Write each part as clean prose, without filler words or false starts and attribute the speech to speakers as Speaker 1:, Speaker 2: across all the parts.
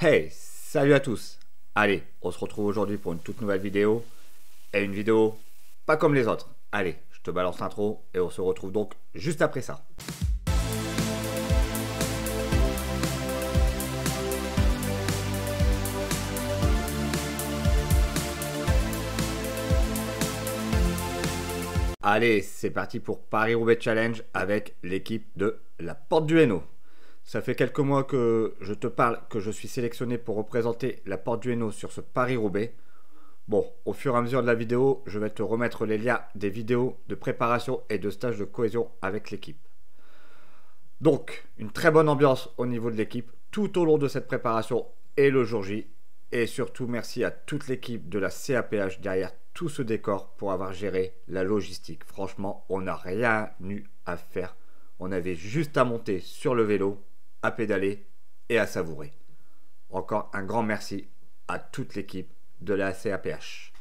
Speaker 1: Hey, salut à tous. Allez, on se retrouve aujourd'hui pour une toute nouvelle vidéo. Et une vidéo pas comme les autres. Allez, je te balance l'intro et on se retrouve donc juste après ça. Allez, c'est parti pour Paris-Roubaix Challenge avec l'équipe de la Porte du Hainaut. Ça fait quelques mois que je te parle que je suis sélectionné pour représenter la Porte du Hainaut sur ce Paris-Roubaix. Bon, au fur et à mesure de la vidéo, je vais te remettre les liens des vidéos de préparation et de stage de cohésion avec l'équipe. Donc, une très bonne ambiance au niveau de l'équipe tout au long de cette préparation et le jour J. Et surtout, merci à toute l'équipe de la CAPH derrière tout ce décor pour avoir géré la logistique. Franchement, on n'a rien eu à faire. On avait juste à monter sur le vélo, à pédaler et à savourer. Encore un grand merci à toute l'équipe de la CAPH.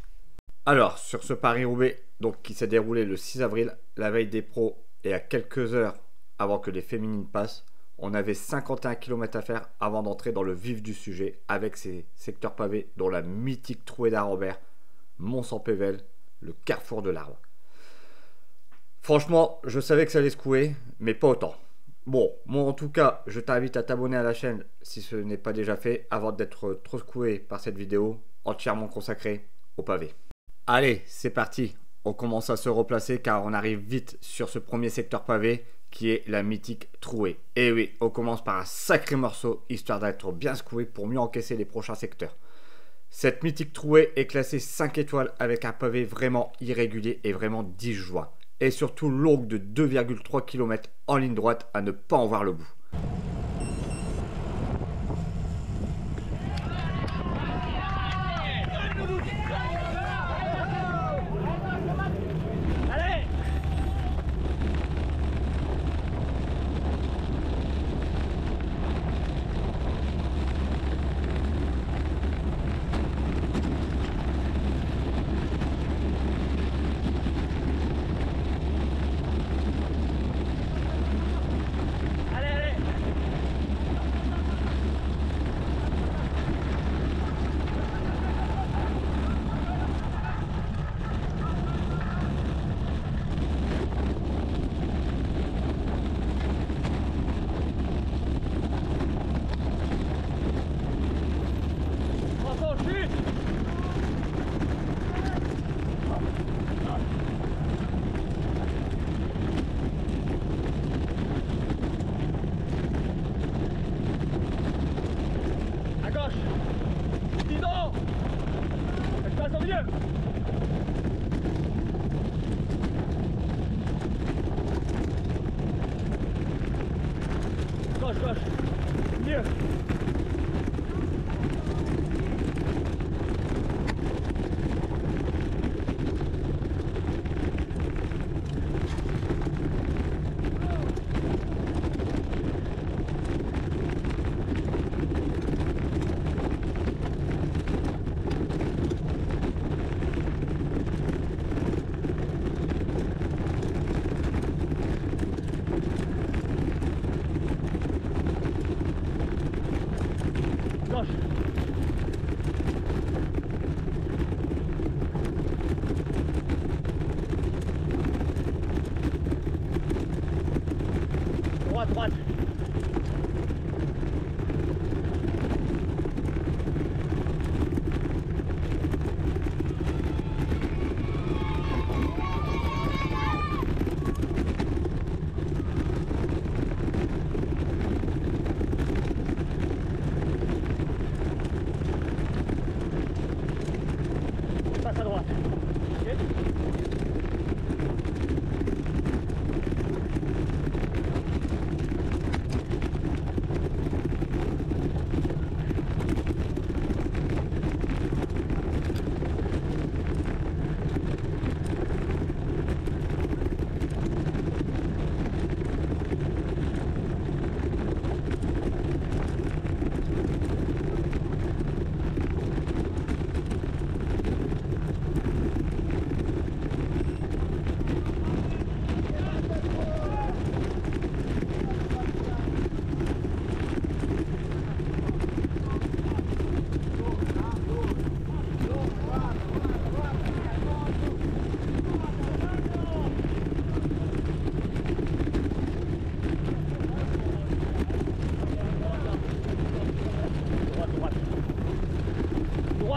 Speaker 1: Alors, sur ce Paris-Roubaix, donc qui s'est déroulé le 6 avril, la veille des pros et à quelques heures avant que les féminines passent, on avait 51 km à faire avant d'entrer dans le vif du sujet avec ces secteurs pavés dont la mythique Trouée d'Arambert, Mont-Saint-Pével, le carrefour de l'Arve. Franchement, je savais que ça allait secouer, mais pas autant. Bon, moi en tout cas, je t'invite à t'abonner à la chaîne si ce n'est pas déjà fait avant d'être trop secoué par cette vidéo entièrement consacrée au pavé. Allez, c'est parti. On commence à se replacer car on arrive vite sur ce premier secteur pavé qui est la mythique Trouée. Et oui, on commence par un sacré morceau histoire d'être bien secoué pour mieux encaisser les prochains secteurs. Cette mythique Trouée est classée 5 étoiles avec un pavé vraiment irrégulier et vraiment disjoint. Et surtout longue de 2,3 km en ligne droite à ne pas en voir le bout.
Speaker 2: Gauche, mieux. Droite.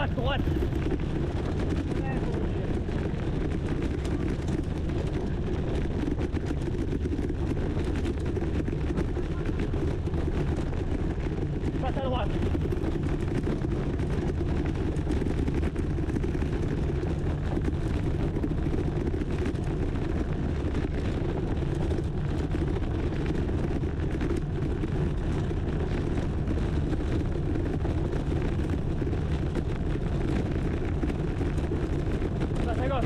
Speaker 2: Droite, droite. Passe à droite. Passe à gauche.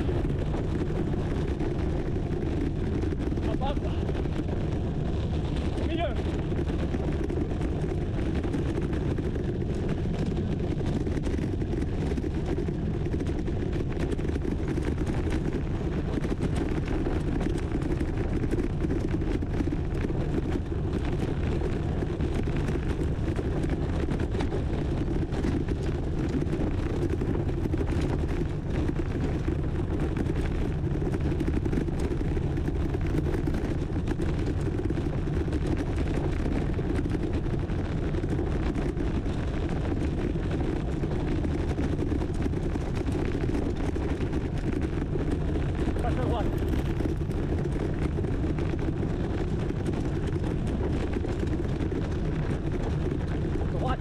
Speaker 2: Hop, hop. Au milieu. Passe à droite. Droite.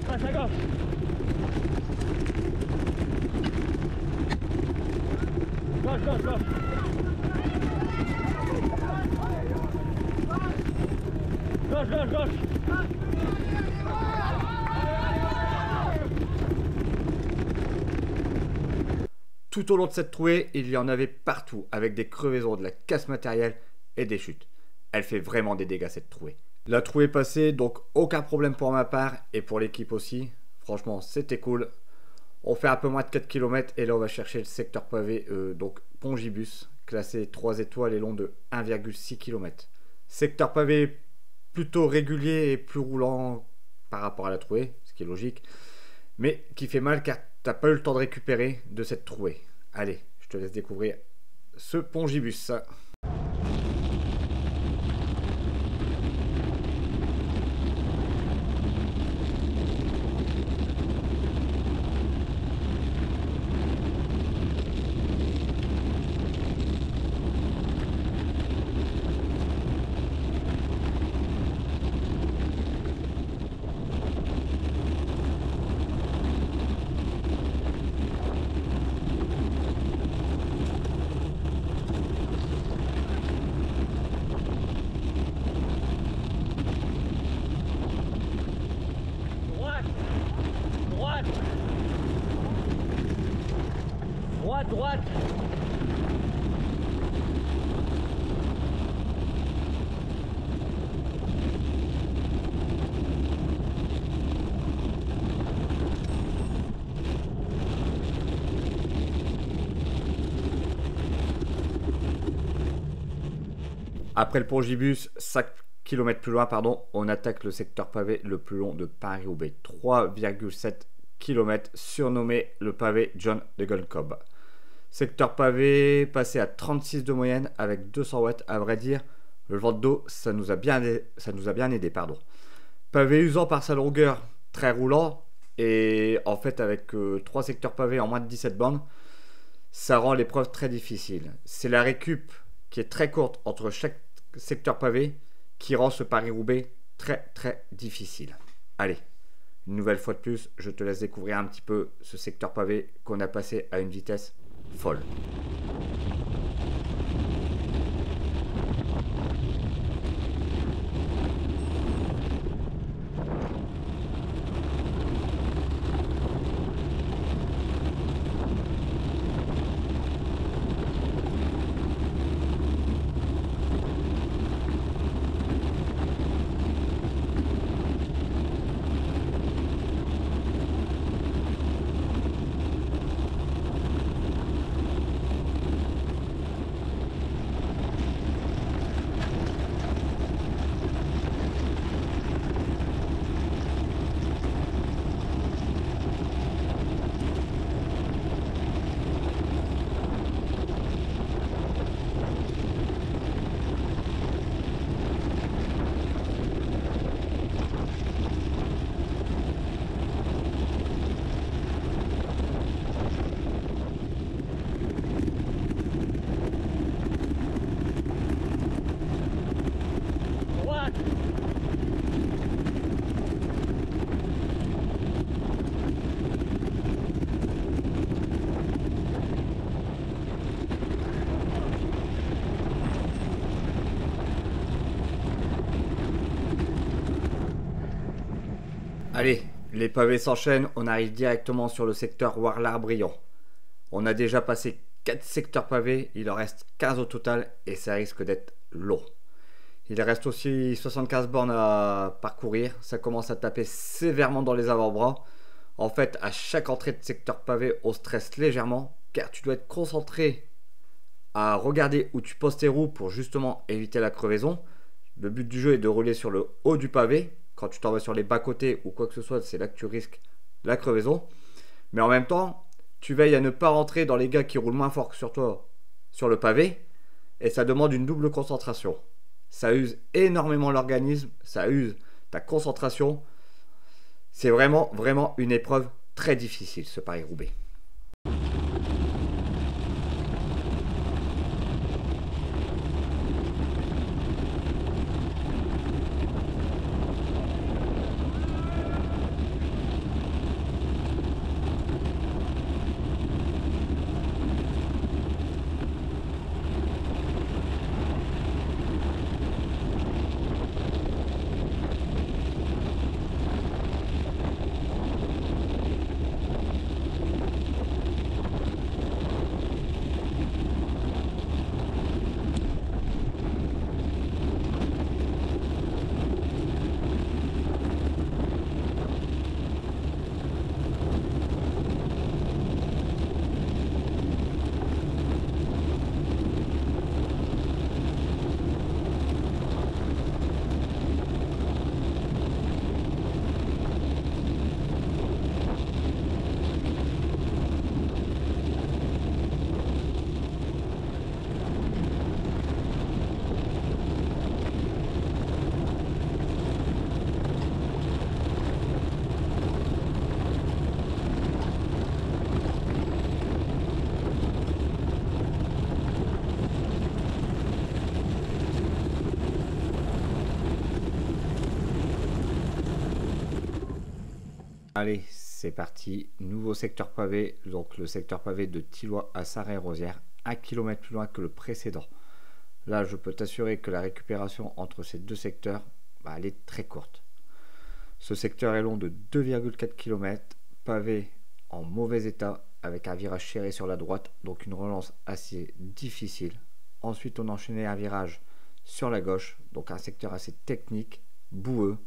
Speaker 2: Passe à gauche. Gauche, gauche, gauche. Gauche, gauche, gauche.
Speaker 1: Tout au long de cette trouée, il y en avait partout, avec des crevaisons, de la casse matérielle et des chutes. Elle fait vraiment des dégâts cette trouée. La trouée passée, donc aucun problème pour ma part et pour l'équipe aussi. Franchement, c'était cool. On fait un peu moins de 4 km et là on va chercher le secteur pavé, donc Pongibus, classé 3 étoiles et long de 1,6 km. Secteur pavé plutôt régulier et plus roulant par rapport à la trouée, ce qui est logique, mais qui fait mal car t'as pas eu le temps de récupérer de cette trouée. Allez, je te laisse découvrir ce Pongibus.
Speaker 2: Droite, droite.
Speaker 1: Après le Pongibus, 5 km plus loin, pardon, on attaque le secteur pavé le plus long de Paris-Roubaix. 3,7 km, surnommé le pavé John de Golcob. Secteur pavé passé à 36 de moyenne avec 200 watts. À vrai dire, le vent d'eau, ça nous a bien aidé. Pardon. Pavé usant par sa longueur, très roulant. Et en fait, avec 3 secteurs pavés en moins de 17 bandes, ça rend l'épreuve très difficile. C'est la récup qui est très courte entre chaque secteur pavé qui rend ce Paris-Roubaix très très difficile. Allez, une nouvelle fois de plus, je te laisse découvrir un petit peu ce secteur pavé qu'on a passé à une vitesse folle.
Speaker 2: droite.
Speaker 1: Allez, les pavés s'enchaînent, on arrive directement sur le secteur Warlard-Briand. On a déjà passé 4 secteurs pavés, il en reste 15 au total et ça risque d'être long. Il reste aussi 75 bornes à parcourir, ça commence à taper sévèrement dans les avant-bras. En fait, à chaque entrée de secteur pavé, on stresse légèrement car tu dois être concentré à regarder où tu poses tes roues pour justement éviter la crevaison. Le but du jeu est de rouler sur le haut du pavé. Quand tu t'en vas sur les bas-côtés ou quoi que ce soit, c'est là que tu risques la crevaison. Mais en même temps, tu veilles à ne pas rentrer dans les gars qui roulent moins fort que sur toi sur le pavé. Et ça demande une double concentration. Ça use énormément l'organisme, ça use ta concentration. C'est vraiment, vraiment une épreuve très difficile, ce Paris-Roubaix. Allez, c'est parti. Nouveau secteur pavé. Donc le secteur pavé de Thilloy à Sarre-et-Rosières, 1 km plus loin que le précédent. Là, je peux t'assurer que la récupération entre ces deux secteurs, elle est très courte. Ce secteur est long de 2,4 km, pavé en mauvais état, avec un virage serré sur la droite, donc une relance assez difficile. Ensuite, on enchaînait un virage sur la gauche, donc un secteur assez technique, boueux,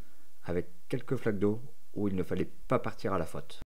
Speaker 1: avec quelques flaques d'eau, où il ne fallait pas partir à la faute.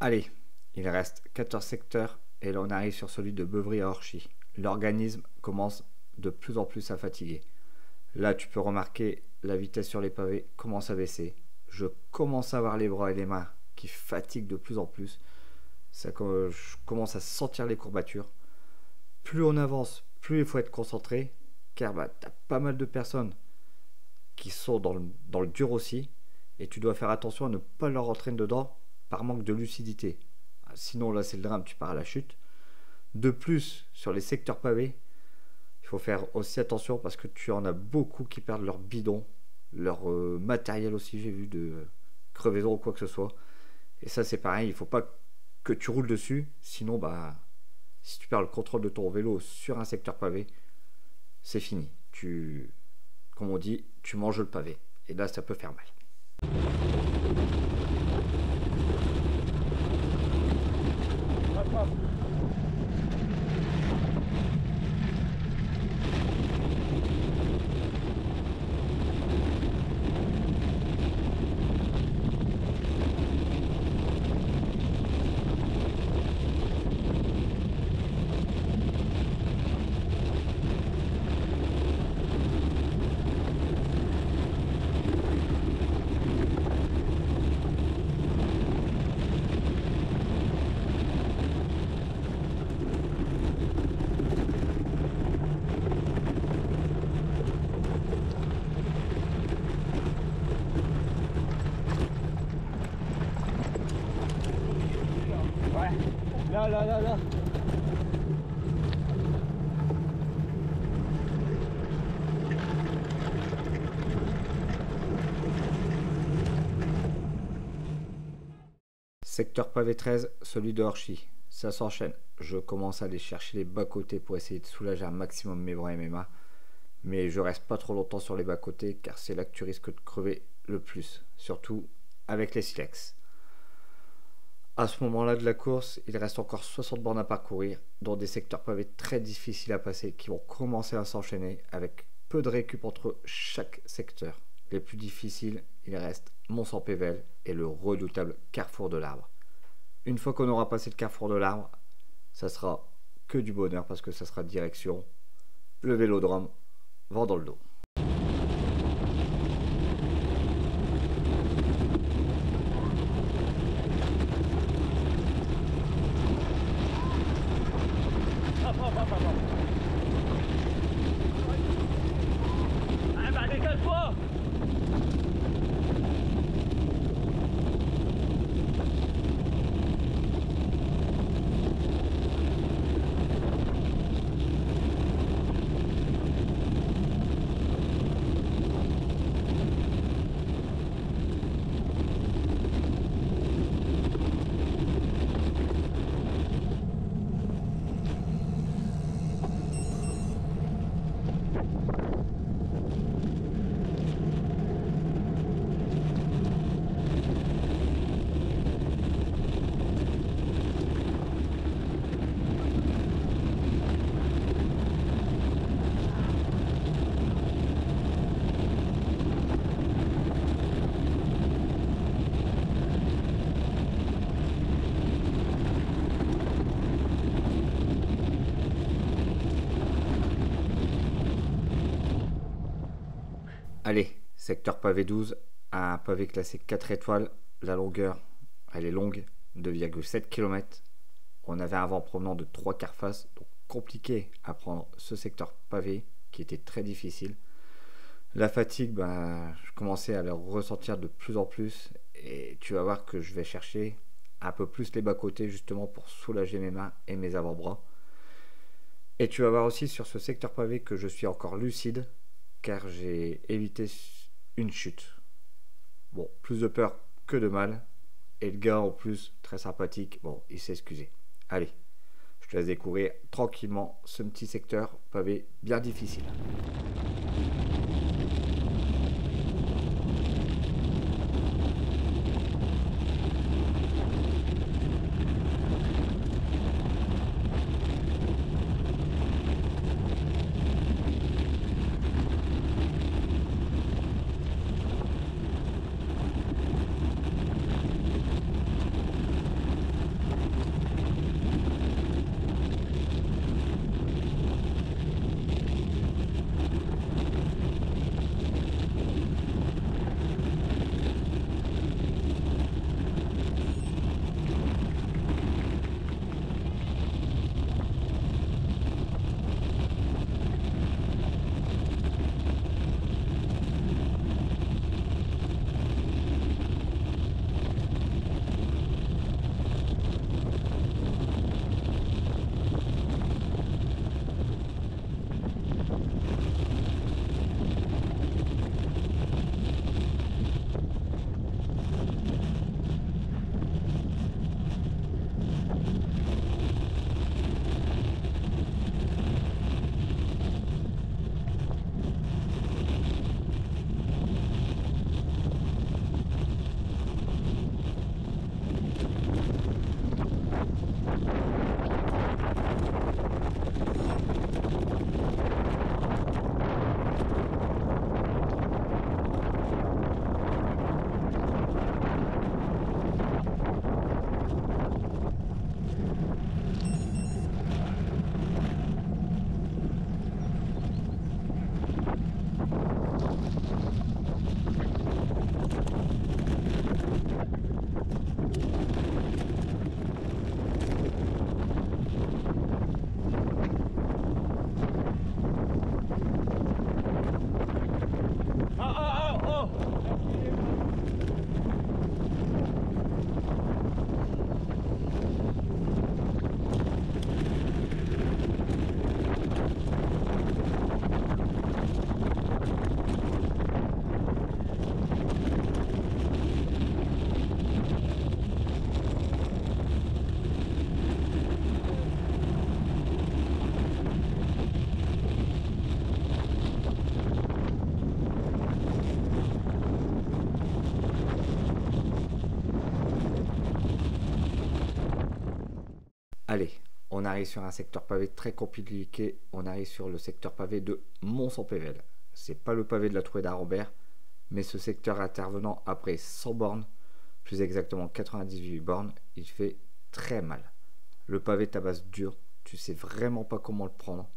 Speaker 1: Allez, il reste 14 secteurs et là on arrive sur celui de Beuvry à Orchy. L'organisme commence de plus en plus à fatiguer. Là tu peux remarquer la vitesse sur les pavés commence à baisser. Je commence à voir les bras et les mains qui fatiguent de plus en plus. je commence à sentir les courbatures. Plus on avance, plus il faut être concentré, car tu as pas mal de personnes qui sont dans le dur aussi, et tu dois faire attention à ne pas leur rentrer dedans par manque de lucidité. Sinon là c'est le drame, tu pars à la chute. De plus, sur les secteurs pavés, il faut faire aussi attention parce que tu en as beaucoup qui perdent leur bidon, leur matériel aussi, j'ai vu, de crevaison ou quoi que ce soit. Et ça c'est pareil, il faut pas que tu roules dessus, sinon si tu perds le contrôle de ton vélo sur un secteur pavé, c'est fini. Comme on dit, tu manges le pavé. Et là ça peut faire mal.
Speaker 2: Ouais. Là.
Speaker 1: Secteur pavé 13, celui de Orchy. Ça s'enchaîne. Je commence à aller chercher les bas-côtés pour essayer de soulager un maximum mes bras et mes mains. Mais je reste pas trop longtemps sur les bas-côtés car c'est là que tu risques de crever le plus. Surtout avec les silex. À ce moment-là de la course, il reste encore 60 bornes à parcourir, dont des secteurs pavés très difficiles à passer qui vont commencer à s'enchaîner avec peu de récup entre chaque secteur. Les plus difficiles, il reste Mont-Saint-Pével et le redoutable Carrefour de l'Arbre. Une fois qu'on aura passé le Carrefour de l'Arbre, ça sera que du bonheur parce que ça sera direction le Vélodrome, vent dans le dos.
Speaker 2: Ah bah décale-toi.
Speaker 1: Allez, secteur pavé 12, un pavé classé 4 étoiles. La longueur, elle est longue, 2,7 km. On avait un vent provenant de 3 quarts face, donc compliqué à prendre ce secteur pavé qui était très difficile. La fatigue, je commençais à le ressentir de plus en plus et tu vas voir que je vais chercher un peu plus les bas-côtés justement pour soulager mes mains et mes avant-bras. Et tu vas voir aussi sur ce secteur pavé que je suis encore lucide car j'ai évité une chute. Bon, plus de peur que de mal. Et le gars en plus, très sympathique, bon, il s'est excusé. Allez, je te laisse découvrir tranquillement ce petit secteur pavé bien difficile. Allez, on arrive sur un secteur pavé très compliqué. On arrive sur le secteur pavé de Mons-en-Pévèle. C'est pas le pavé de la Trouée d'Arambert, mais ce secteur intervenant après 100 bornes, plus exactement 98 bornes, il fait très mal. Le pavé tabasse dur, tu sais vraiment pas comment le prendre.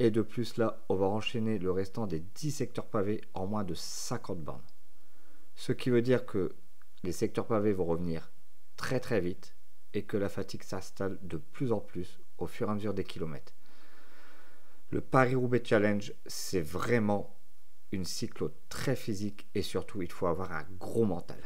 Speaker 1: Et de plus là, on va enchaîner le restant des 10 secteurs pavés en moins de 50 bornes. Ce qui veut dire que les secteurs pavés vont revenir très très vite et que la fatigue s'installe de plus en plus au fur et à mesure des kilomètres. Le Paris-Roubaix Challenge, c'est vraiment une cyclo très physique et surtout il faut avoir un gros mental.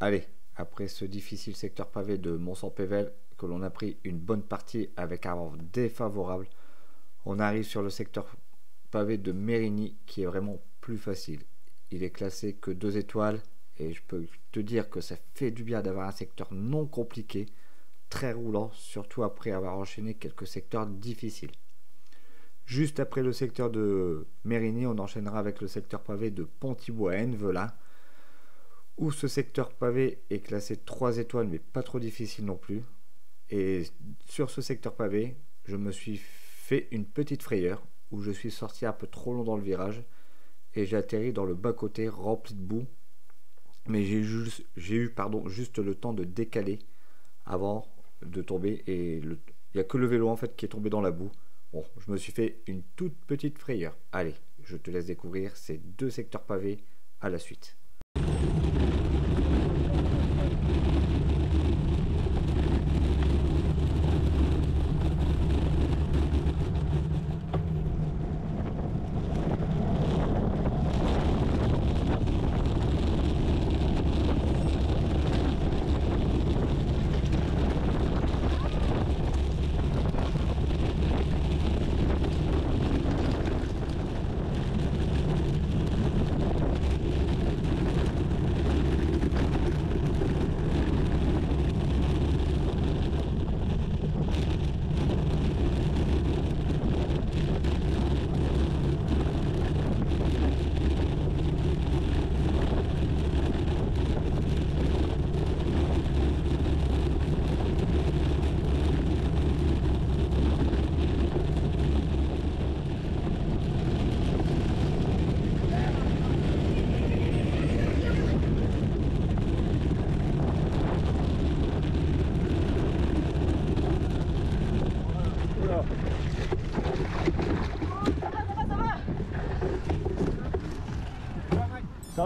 Speaker 1: Allez, après ce difficile secteur pavé de Mons-en-Pévèle, que l'on a pris une bonne partie avec un vent défavorable, on arrive sur le secteur pavé de Mérigny qui est vraiment plus facile. Il est classé que 2 étoiles et je peux te dire que ça fait du bien d'avoir un secteur non compliqué, très roulant, surtout après avoir enchaîné quelques secteurs difficiles. Juste après le secteur de Mérigny, on enchaînera avec le secteur pavé de Pontibois-Envelin, où ce secteur pavé est classé 3 étoiles mais pas trop difficile non plus. Et sur ce secteur pavé, je me suis fait une petite frayeur où je suis sorti un peu trop long dans le virage et j'ai atterri dans le bas-côté rempli de boue. Mais j'ai eu juste le temps de décaler avant de tomber et il n'y a que le vélo en fait qui est tombé dans la boue. Bon, je me suis fait une toute petite frayeur. Allez, je te laisse découvrir ces 2 secteurs pavés à la suite.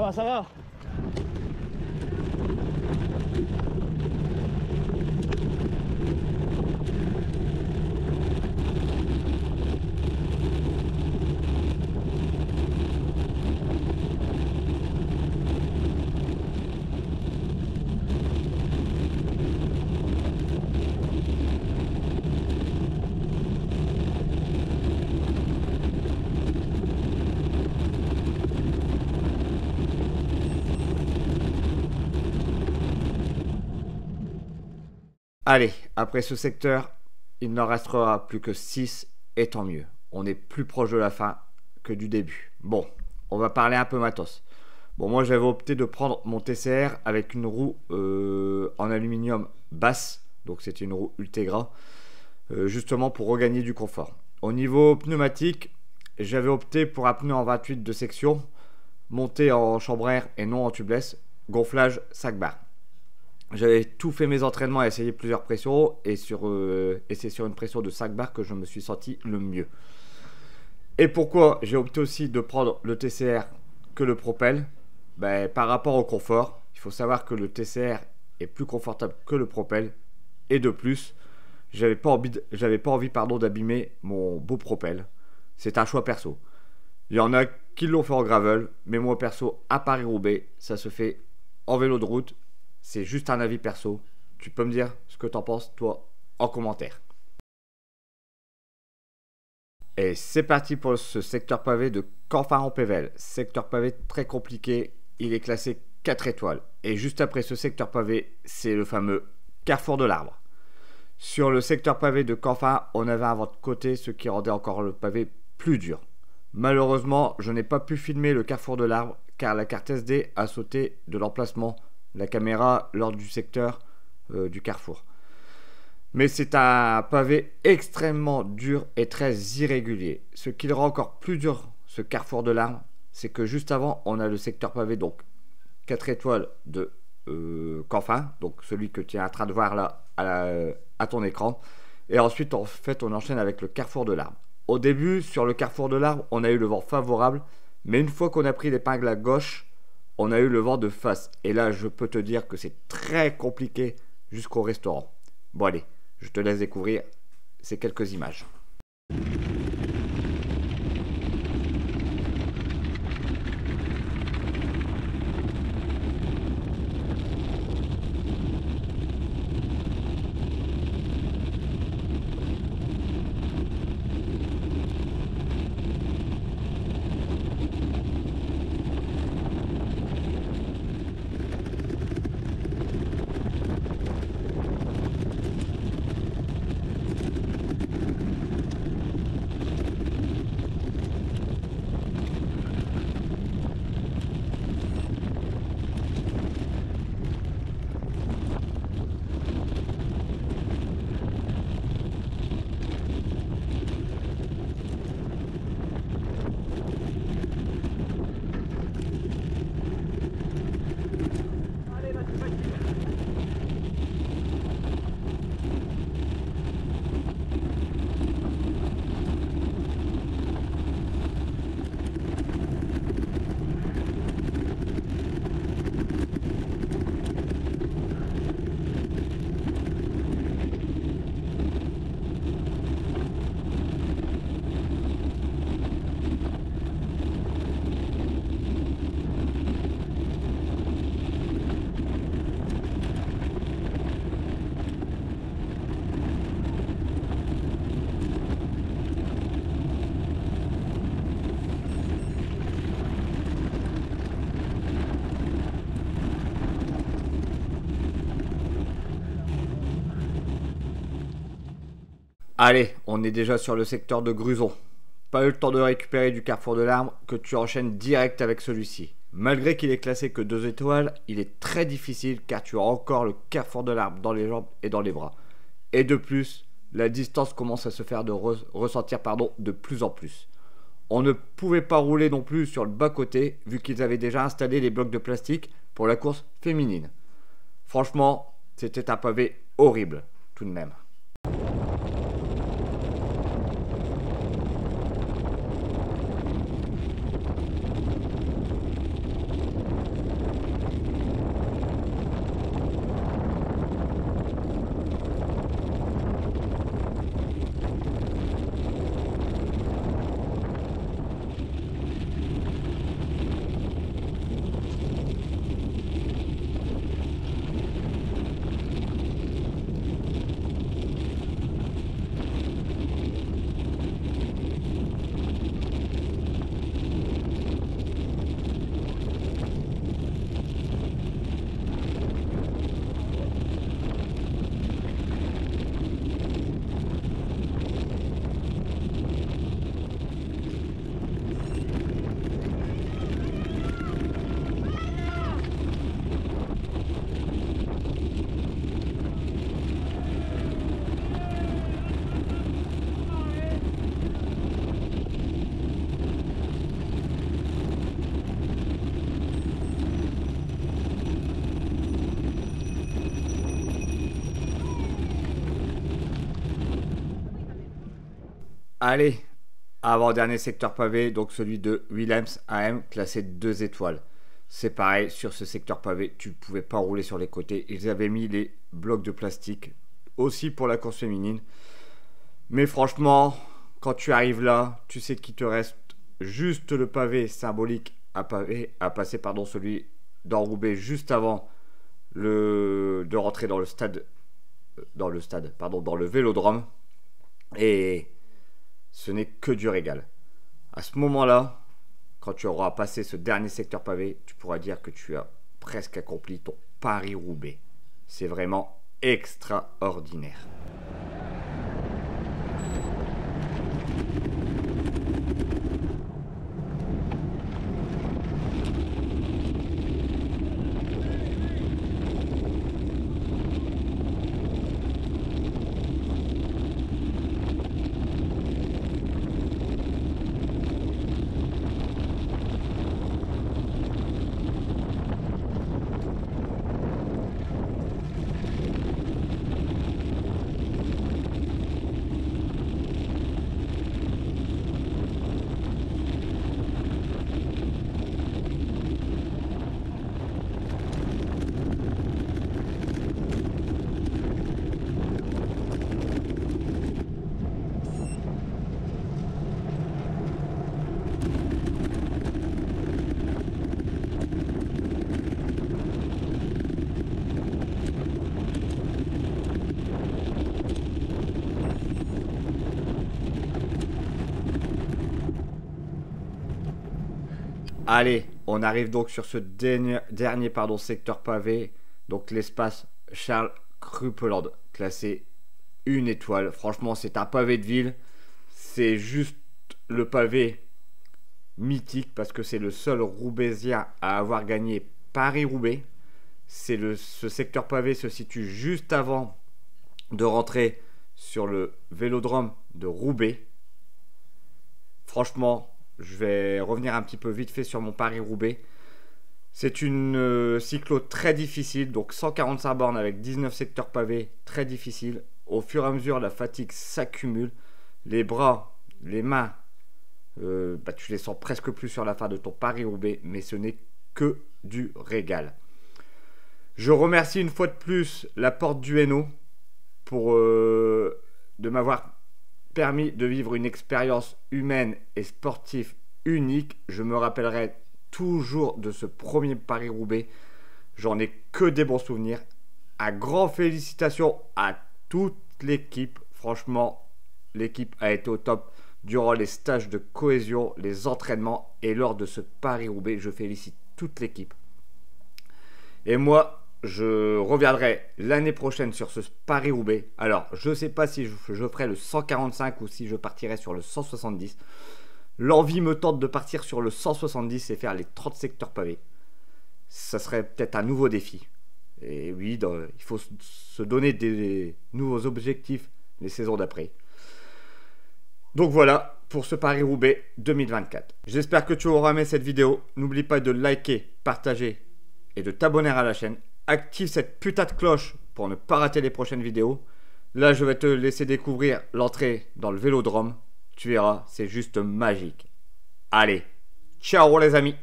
Speaker 2: va, ça va.
Speaker 1: Allez, après ce secteur, il n'en restera plus que 6 et tant mieux. On est plus proche de la fin que du début. Bon, on va parler un peu matos. Bon, moi j'avais opté de prendre mon TCR avec une roue en aluminium basse. Donc c'était une roue Ultegra. Justement pour regagner du confort. Au niveau pneumatique, j'avais opté pour un pneu en 28 de section, monté en chambre air et non en tubeless, gonflage 5 bars. J'avais tout fait mes entraînements à essayer plusieurs pressions et c'est sur une pression de 5 bars que je me suis senti le mieux. Et pourquoi j'ai opté aussi de prendre le TCR que le Propel? Par rapport au confort, il faut savoir que le TCR est plus confortable que le Propel. Et de plus, j'avais pas envie d'abîmer mon beau Propel. C'est un choix perso. Il y en a qui l'ont fait en gravel, mais moi perso, à Paris-Roubaix, ça se fait en vélo de route. C'est juste un avis perso. Tu peux me dire ce que t'en penses, toi, en commentaire. Et c'est parti pour ce secteur pavé de Canfin-en-Pévèle. Secteur pavé très compliqué. Il est classé 4 étoiles. Et juste après ce secteur pavé, c'est le fameux carrefour de l'Arbre. Sur le secteur pavé de Canfin, on avait un vent de côté, ce qui rendait encore le pavé plus dur. Malheureusement, je n'ai pas pu filmer le carrefour de l'Arbre car la carte SD a sauté de l'emplacement la caméra lors du secteur du carrefour. Mais c'est un pavé extrêmement dur et très irrégulier. Ce qui le rend encore plus dur, ce carrefour de l'Arbre, c'est que juste avant, on a le secteur pavé, donc 4 étoiles de Canfin, donc celui que tu es en train de voir là à ton écran. Et ensuite, en fait, on enchaîne avec le carrefour de l'Arbre. Au début, sur le carrefour de l'Arbre, on a eu le vent favorable, mais une fois qu'on a pris l'épingle à gauche, on a eu le vent de face. Et là, je peux te dire que c'est très compliqué jusqu'au restaurant. Bon allez, je te laisse découvrir ces quelques images. Allez, on est déjà sur le secteur de Gruson. Pas eu le temps de récupérer du carrefour de l'Arbre que tu enchaînes direct avec celui-ci. Malgré qu'il est classé que 2 étoiles, il est très difficile car tu as encore le carrefour de l'Arbre dans les jambes et dans les bras. Et de plus, la distance commence à se faire ressentir de plus en plus. On ne pouvait pas rouler non plus sur le bas-côté vu qu'ils avaient déjà installé les blocs de plastique pour la course féminine. Franchement, c'était un pavé horrible tout de même. Allez, avant-dernier secteur pavé, donc celui de Willems AM, classé 2 étoiles. C'est pareil, sur ce secteur pavé, tu ne pouvais pas rouler sur les côtés. Ils avaient mis les blocs de plastique, aussi pour la course féminine. Mais franchement, quand tu arrives là, tu sais qu'il te reste juste le pavé symbolique à passer, celui d'Enroubaix juste avant de rentrer dans le vélodrome. Et ce n'est que du régal. À ce moment-là, quand tu auras passé ce dernier secteur pavé, tu pourras dire que tu as presque accompli ton Paris-Roubaix. C'est vraiment extraordinaire. Allez, on arrive donc sur ce dernier secteur pavé, donc l'espace Charles Krupeland, classé 1 étoile. Franchement, c'est un pavé de ville, c'est juste le pavé mythique parce que c'est le seul Roubaixien à avoir gagné Paris-Roubaix. Ce secteur pavé se situe juste avant de rentrer sur le vélodrome de Roubaix. Franchement, je vais revenir un petit peu vite fait sur mon Paris-Roubaix. C'est une cyclo très difficile, donc 145 bornes avec 19 secteurs pavés, très difficile. Au fur et à mesure, la fatigue s'accumule. Les bras, les mains, tu les sens presque plus sur la fin de ton Paris-Roubaix, mais ce n'est que du régal. Je remercie une fois de plus la Porte du Hainaut de m'avoir permis de vivre une expérience humaine et sportive unique. Je me rappellerai toujours de ce premier Paris-Roubaix. J'en ai que des bons souvenirs. Un grand félicitations à toute l'équipe. Franchement, l'équipe a été au top durant les stages de cohésion, les entraînements et lors de ce Paris-Roubaix. Je félicite toute l'équipe. Et moi, je reviendrai l'année prochaine sur ce Paris-Roubaix. Alors, je ne sais pas si je ferai le 145 ou si je partirai sur le 170. L'envie me tente de partir sur le 170 et faire les 30 secteurs pavés. Ça serait peut-être un nouveau défi. Et oui, il faut se donner des nouveaux objectifs les saisons d'après. Donc voilà pour ce Paris-Roubaix 2024. J'espère que tu auras aimé cette vidéo. N'oublie pas de liker, partager et de t'abonner à la chaîne. Active cette putain de cloche pour ne pas rater les prochaines vidéos. Là, je vais te laisser découvrir l'entrée dans le vélodrome. Tu verras, c'est juste magique. Allez, ciao les amis.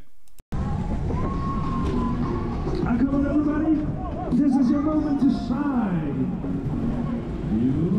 Speaker 3: Come on, everybody. This is your moment to shine. You...